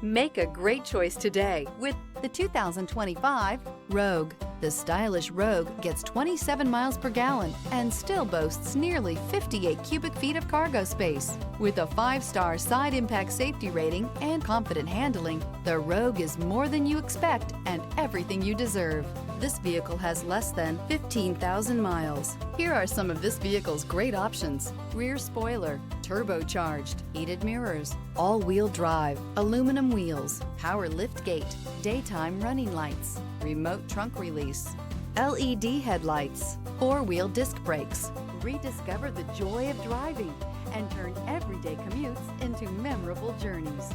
Make a great choice today with the 2025 Rogue. The stylish Rogue gets 27 miles per gallon and still boasts nearly 58 cubic feet of cargo space. With a 5-star side impact safety rating and confident handling, the Rogue is more than you expect and everything you deserve. This vehicle has less than 15,000 miles. Here are some of this vehicle's great options: rear spoiler, turbocharged, heated mirrors, all-wheel drive, aluminum wheels, power lift gate, daytime running lights, remote trunk release, LED headlights, 4-wheel disc brakes. Rediscover the joy of driving and turn everyday commutes into memorable journeys.